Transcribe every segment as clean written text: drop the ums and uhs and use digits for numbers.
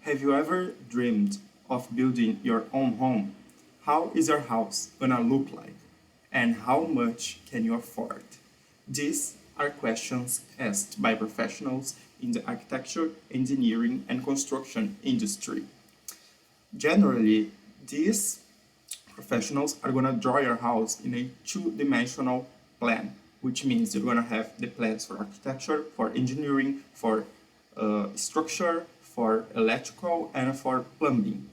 Have you ever dreamed of building your own home? How is your house gonna look like? And how much can you afford? These are questions asked by professionals in the architecture, engineering, and construction industry. Generally, these professionals are gonna draw your house in a two-dimensional plan, which means you're gonna have the plans for architecture, for engineering, for structure, for electrical, and for plumbing.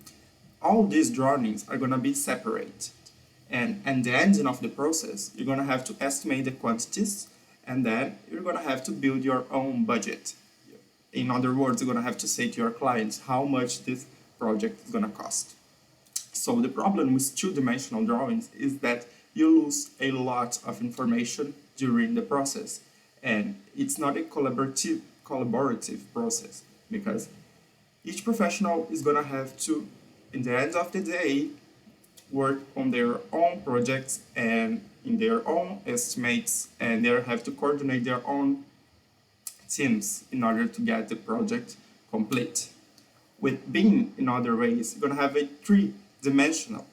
All these drawings are gonna be separate. And at the ending of the process, you're gonna have to estimate the quantities, and then you're gonna have to build your own budget. In other words, you're gonna have to say to your clients how much this project is gonna cost. So the problem with two-dimensional drawings is that you lose a lot of information during the process, and it's not a collaborative process because each professional is gonna have to, in the end of the day, work on their own projects and in their own estimates, and they have to coordinate their own teams in order to get the project complete. With BIM, in other ways, you're gonna have a three-dimensional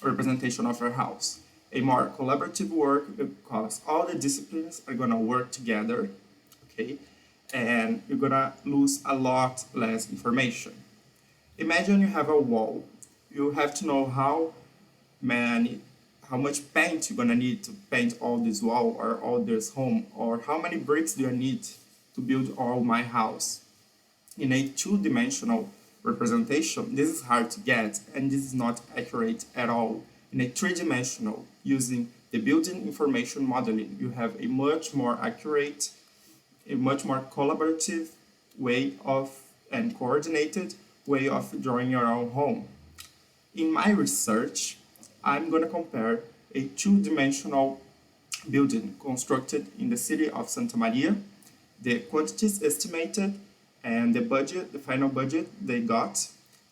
representation of your house. A more collaborative work because all the disciplines are gonna work together, okay? And you're gonna lose a lot less information. Imagine you have a wall. You have to know how much paint you're gonna need to paint all this wall or all this home, or how many bricks do I need to build all my house. In a two-dimensional representation, this is hard to get and this is not accurate at all. In a three-dimensional, using the building information modeling, you have a much more accurate, a much more collaborative way of and coordinated way of drawing your own home. In my research, I'm going to compare a two-dimensional building constructed in the city of Santa Maria, the quantities estimated, and the budget, the final budget they got,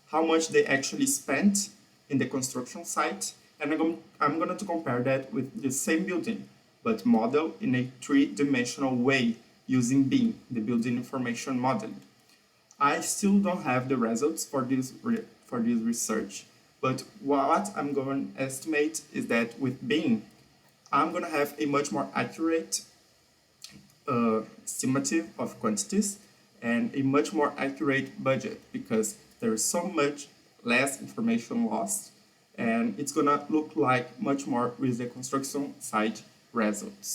how much they actually spent in the construction site, and I'm going to compare that with the same building, but modeled in a three-dimensional way using BIM, the building information modeling. I still don't have the results for this research, but what I'm going to estimate is that with BIM, I'm going to have a much more accurate estimative of quantities and a much more accurate budget because there is so much less information lost, and it's going to look like much more with the construction site results.